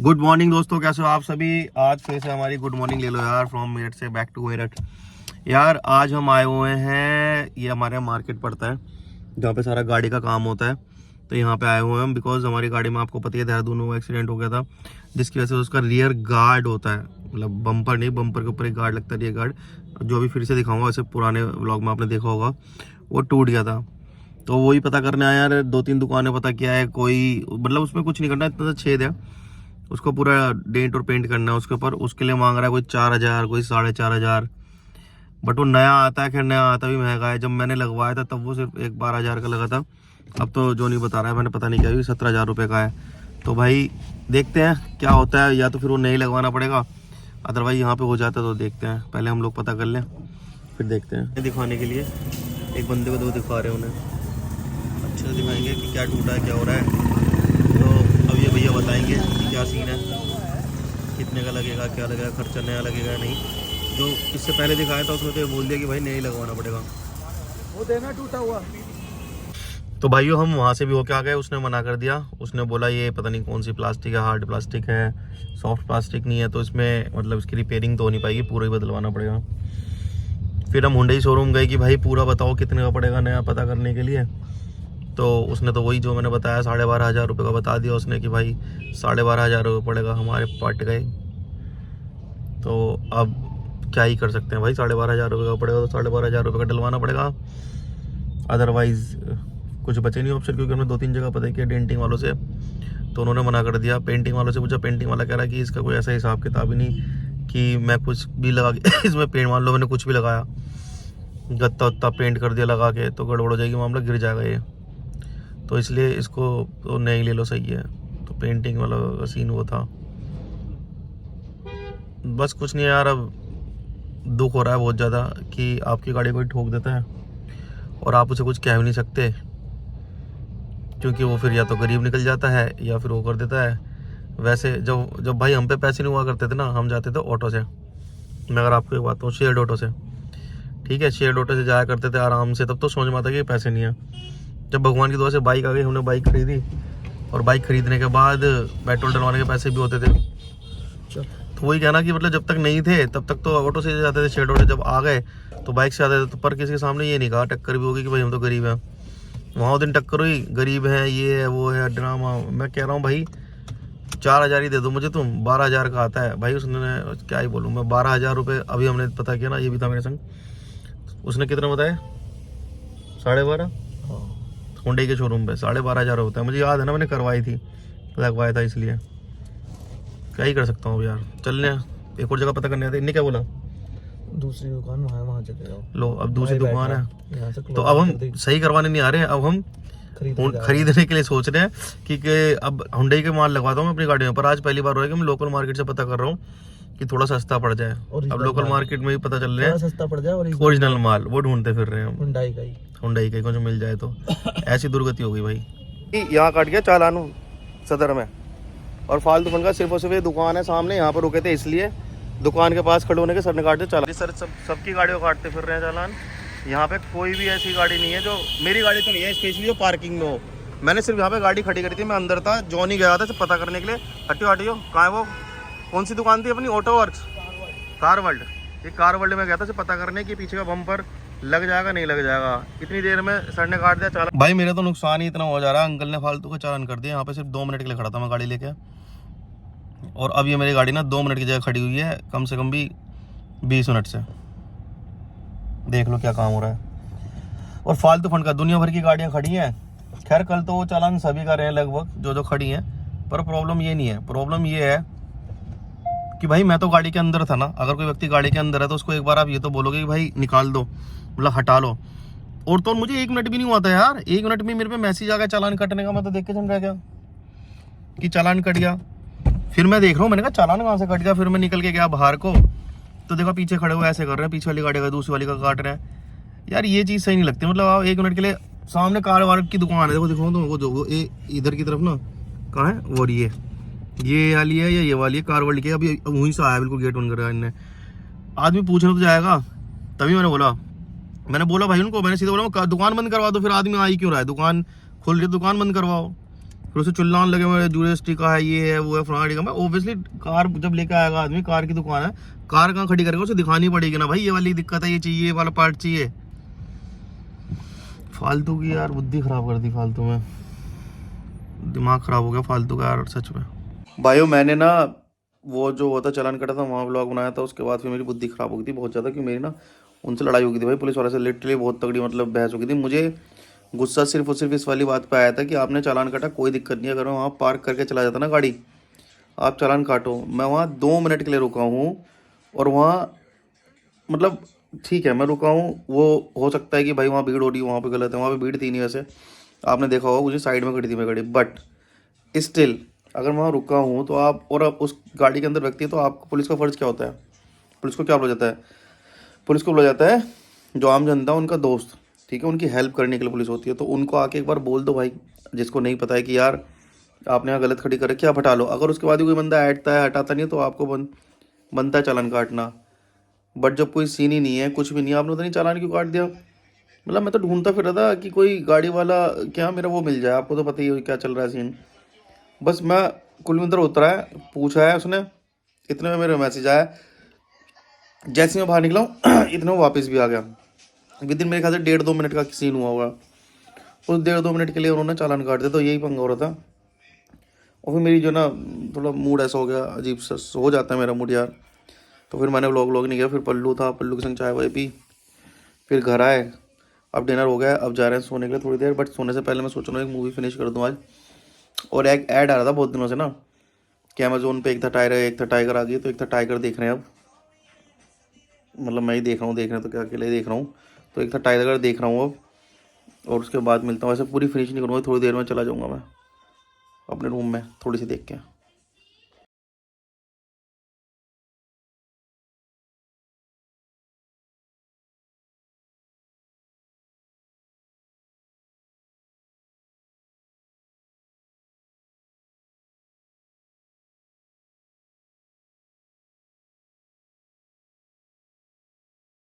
Good morning दोस्तों, कैसे हो आप सभी। आज फिर से हमारी गुड मॉर्निंग ले लो यार, फ्रॉम मेरठ से बैक टू मेरठ। यार आज हम आए हुए हैं, ये हमारे यहाँ मार्केट पड़ता है जहाँ पे सारा गाड़ी का काम होता है। तो यहाँ पे आए हुए हैं हम बिकॉज हमारी गाड़ी में आपको पता है देहरादून में वो एक्सीडेंट हो गया था, जिसकी वजह से उसका रियर गार्ड होता है, मतलब बम्पर नहीं, बम्पर के ऊपर एक गार्ड लगता है, रियर गार्ड, जो अभी फिर से दिखाऊंगा, वैसे पुराने व्लॉग में आपने देखा होगा, वो टूट गया था। तो वही पता करने आया यार, 2-3 दुकानें पता किया है, कोई मतलब उसमें कुछ नहीं करना, इतना छेद है, उसको पूरा डेंट और पेंट करना है उसके ऊपर। उसके लिए मांग रहा है कोई 4,000, कोई 4,500। बट वो नया आता है, खैर नया आता भी महंगा है। जब मैंने लगवाया था तब वो सिर्फ 12,000 का लगा था। अब तो जो नहीं बता रहा है, मैंने पता नहीं क्या, 17,000 रुपये का है। तो भाई देखते हैं क्या होता है, या तो फिर वो नहीं लगवाना पड़ेगा, अदरवाइज यहाँ पे हो जाता है तो देखते हैं। पहले हम लोग पता कर लें फिर देखते हैं। दिखाने के लिए एक बंदे को दो दिखा रहे हैं, उन्हें अच्छे से दिखाएंगे कि क्या टूटा है, क्या हो रहा है। तो अब ये भैया बताएंगे कि क्या सीन है, कितने का लगेगा, क्या लगेगा, खर्चा नया लगेगा नहीं। जो इससे पहले दिखाया था उसने तो ये बोल दिया कि भाई नया ही लगवाना पड़ेगा, वो देना टूटा हुआ। तो भाइयों हम वहाँ से भी होके आ गए, उसने मना कर दिया। उसने बोला ये पता नहीं कौन सी प्लास्टिक है, हार्ड प्लास्टिक है, सॉफ्ट प्लास्टिक नहीं है, तो इसमें मतलब इसकी रिपेयरिंग तो हो नहीं पाएगी, पूरा ही बदलवाना पड़ेगा। फिर हम हुंडई शोरूम गए कि भाई पूरा बताओ कितने का पड़ेगा नया, पता करने के लिए। तो उसने तो वही जो मैंने बताया 12,500 रुपये का बता दिया उसने कि भाई 12,500 रुपये पड़ेगा। हमारे पट गए। तो अब क्या ही कर सकते हैं भाई, 12,500 रुपये का पड़ेगा तो 12,500 रुपये का डलवाना पड़ेगा, अदरवाइज़ कुछ बचे नहीं ऑप्शन। क्योंकि हमने 2-3 जगह पता किया डेंटिंग वालों से, तो उन्होंने मना कर दिया। पेंटिंग वालों से पूछा, पेंटिंग वाला कह रहा है कि इसका कोई ऐसा हिसाब किताब ही नहीं कि मैं कुछ भी लगा के इसमें पेंट, मान लो मैंने कुछ भी लगाया, गत्ता उत्ता पेंट कर दिया लगा के, तो गड़बड़ हो जाएगी, मामला गिर जाएगा ये। तो इसलिए इसको तो नई ले लो, सही है। तो पेंटिंग वाला सीन वो था। बस कुछ नहीं यार, अब दुख हो रहा है बहुत ज़्यादा कि आपकी गाड़ी कोई ठोक देता है और आप उसे कुछ कह भी नहीं सकते, क्योंकि वो फिर या तो गरीब निकल जाता है या फिर वो कर देता है। वैसे जब भाई हम पे पैसे नहीं हुआ करते थे ना, हम जाते थे ऑटो से। मैं अगर आपको एक बात कहूँ, शेयर्ड ऑटो से, ठीक है, शेयर्ड ऑटो से जाया करते थे आराम से। तब तो समझ में आता कि पैसे नहीं है। जब भगवान की दुआ से बाइक आ गई, हमने बाइक खरीदी, और बाइक खरीदने के बाद पेट्रोल डलवाने के पैसे भी होते थे। तो वही कहना कि मतलब जब तक नहीं थे तब तक तो ऑटो से जाते थे, शेड ऑटो। जब आ गए तो बाइक से आते थे। तो पर किसी के सामने ये नहीं कहा, टक्कर भी होगी कि भाई हम तो गरीब हैं। वहाँ दिन टक्कर हुई, गरीब हैं, ये है वो है, ड्रामा। मैं कह रहा हूँ भाई 4,000 ही दे दो मुझे तुम, 12,000 का आता है भाई। उसने क्या ही बोलूँ मैं, 12,000 रुपये अभी हमने पता किया ना, ये भी था मेरे संग। उसने कितना बताया, 12.5 हुंडई के शोरूम पे 12,500 होता है। मुझे याद है ना, मैंने करवाई थी, लगवाया था, इसलिए क्या ही कर सकता हूँ यार। चलने एक और जगह पता करने आते। इन्हें क्या बोला, दूसरी दुकान वहाँ चले जाओ। लो अब दूसरी दुकान है, तो अब हम सही करवाने नहीं आ रहे हैं, अब हम खरीदने के लिए सोच रहे हैं कि अब हुंडई के माल लगवाता हूँ मैं अपनी गाड़ी में। पर आज पहली बार हो कि मैं लोकल मार्केट से पता कर रहा हूँ कि थोड़ा सस्ता पड़ जाए। अब लोकल मार्केट में भी पता चल रहा है सस्ता पड़ जाए, और ओरिजिनल माल वो ढूंढते फिर रहे हैं हम, हुंडई का ही कुछ मिल जाए तो। ऐसी दुर्गति हो गई भाई। यहाँ काट गया चालान सदर में, और फालतू फन का सिर्फ और सिर्फ ये दुकान है सामने, यहाँ पर रुके थे, इसलिए दुकान के पास खड़े होने के सर ने काटे चालान। सर सबकी गाड़ियों को काटते फिर रहे हैं चालान। यहाँ पे कोई भी ऐसी गाड़ी नहीं है जो, मेरी गाड़ी तो नहीं है स्पेशली जो पार्किंग में हो। मैंने सिर्फ यहाँ पे गाड़ी खड़ी करी थी, मैं अंदर था, जॉनी गया था पता करने के लिए। हटियो कहाँ है वो, कौन सी दुकान थी अपनी, ऑटो वर्क्स, कार वर्ल्ड। ये कार वर्ल्ड में गया था पता करने की पीछे का बम्पर लग जाएगा नहीं लग जाएगा। इतनी देर में सर ने काट दिया चालान। भाई मेरा तो नुकसान ही इतना हो जा रहा है, अंकल ने फालतू का चालान कर दिया। यहाँ पे सिर्फ 2 मिनट के लिए खड़ा था मैं गाड़ी लेके, और अब ये मेरी गाड़ी ना 2 मिनट की जगह खड़ी हुई है, कम से कम भी 20 मिनट से। देख लो क्या काम हो रहा है। और फालतू फंड का दुनिया भर की गाड़ियाँ खड़ी हैं। खैर कल तो वो चालान सभी कर रहे हैं लगभग, जो खड़ी हैं। पर प्रॉब्लम ये नहीं है, प्रॉब्लम ये है कि भाई मैं तो गाड़ी के अंदर था ना। अगर कोई व्यक्ति गाड़ी के अंदर है तो उसको एक बार आप ये तो बोलोगे कि भाई निकाल दो, मतलब हटा लो। और तो मुझे 1 मिनट भी नहीं हुआ था यार, 1 मिनट में मेरे पे मैसेज आ गया चालान कटने का। मैं तो देख के समझ गया कि चालान कट गया। फिर मैं देख रहा हूँ, मैंने कहा चालान कहाँ से कट गया। फिर मैं निकल के गया बाहर को, तो देखा पीछे खड़े हुए ऐसे कर रहे हैं, पीछे वाली गाड़ी का दूसरी वाली का काट रहे हैं। यार ये चीज़ सही नहीं लगती। मतलब आप 1 मिनट के लिए, सामने कार वार की दुकान है, देखो दिखाओ तो वो इधर की तरफ ना, कहाँ है और ये वाली है या ये वाली है, कार वर्ल्ड की। अभी वहीं से आया, बिल्कुल गेट बंद कर रहा है इनने। आदमी पूछने तो जाएगा, तभी मैंने बोला भाई उनको, मैंने सीधा बोला दुकान बंद करवा दो। फिर आदमी आ ही क्यों रहा है, दुकान खुल रही है दुकान बंद करवाओ। फिर उसे चिल्लाने लगे मेरे ज्वेलरी का है, ये है, वो है, फलाना का। मैं ऑब्वियसली कार जब लेके आएगा आदमी, कार की दुकान है, कार कहाँ खड़ी करेगा, उसे दिखानी पड़ेगी ना भाई ये वाली दिक्कत है, ये चाहिए, ये वाला पार्ट चाहिए। फालतू की यार बुद्धि खराब कर दी, फालतू में दिमाग खराब हो गया फालतू का यार सच में। भाइयों मैंने ना वो जो होता चालान कटा था वहाँ व्लॉग बनाया था, उसके बाद फिर मेरी बुद्धि खराब हो गई थी बहुत ज़्यादा, कि मेरी ना उनसे लड़ाई हो गई थी भाई, पुलिस वाले से लिटरली बहुत तगड़ी मतलब बहस हो गई थी। मुझे गुस्सा सिर्फ और सिर्फ इस वाली बात पे आया था कि आपने चालान काटा, कोई दिक्कत नहीं, अगर मैं वहाँ पार्क करके चला जाता ना गाड़ी, आप चालान काटो, मैं वहाँ 2 मिनट के लिए रुका हूँ, और वहाँ मतलब ठीक है मैं रुका हूँ, वो हो सकता है कि भाई वहाँ भीड़ हो रही है, वहाँ पे गलत है, वहाँ पे भीड़ थी नहीं, वैसे आपने देखा होगा मुझे साइड में खड़ी थी मैं गाड़ी, बट स्टिल अगर वहाँ रुका हूँ तो आप, और आप उस गाड़ी के अंदर व्यक्ति है, तो आपको पुलिस का फ़र्ज़ क्या होता है, पुलिस को क्या बोला जाता है, पुलिस को बोला जाता है जो आम जनता उनका दोस्त, ठीक है, उनकी हेल्प करने के लिए पुलिस होती है। तो उनको आके एक बार बोल दो भाई, जिसको नहीं पता है कि यार आपने यहाँ गलत खड़ी कर रखी है, आप हटा लो। अगर उसके बाद भी कोई बंदा हटता है, हटाता नहीं है, तो आपको बनता है चालान काटना। बट जब कोई सीन ही नहीं है, कुछ भी नहीं है, आपने तो नहीं चालान क्यों काट दिया। मतलब मैं तो ढूंढता फिर रहा था कि कोई गाड़ी वाला क्या मेरा वो मिल जाए, आपको तो पता ही है क्या चल रहा है सीन। बस मैं कुलविंदर उतरा है, पूछा है उसने, इतने में मेरा मैसेज आया, जैसे मैं बाहर निकला हूँ इतने में वापस भी आ गया। विद इन मेरे ख्याल से 1.5-2 मिनट का सीन हुआ होगा, उस 1.5-2 मिनट के लिए उन्होंने चालान काट दिया। तो यही पंगा हो रहा था, और फिर मेरी जो ना थोड़ा मूड ऐसा हो गया, अजीब सा हो जाता है मेरा मूड यार। तो फिर मैंने व्लॉग नहीं किया, फिर पल्लू था, पल्लू के संग चाय वाय पी, फिर घर आए, अब डिनर हो गया, अब जा रहे हैं सोने के लिए थोड़ी देर। बट सोने से पहले मैं सोच रहा हूँ एक मूवी फिनिश कर दूँ आज। और एक ऐड आ रहा था बहुत दिनों से ना कि अमेजोन पे एक था टाइगर, एक था टाइगर आ गई, तो एक था टाइगर देख रहे हैं अब, मतलब मैं ही देख रहा हूँ, देख रहे हैं तो क्या अकेले ही देख रहा हूँ, तो एक था टाइगर देख रहा हूँ अब। और उसके बाद मिलता हूँ, वैसे पूरी फिनिश नहीं करूँगा, थोड़ी देर में चला जाऊँगा मैं अपने रूम में थोड़ी सी देख के।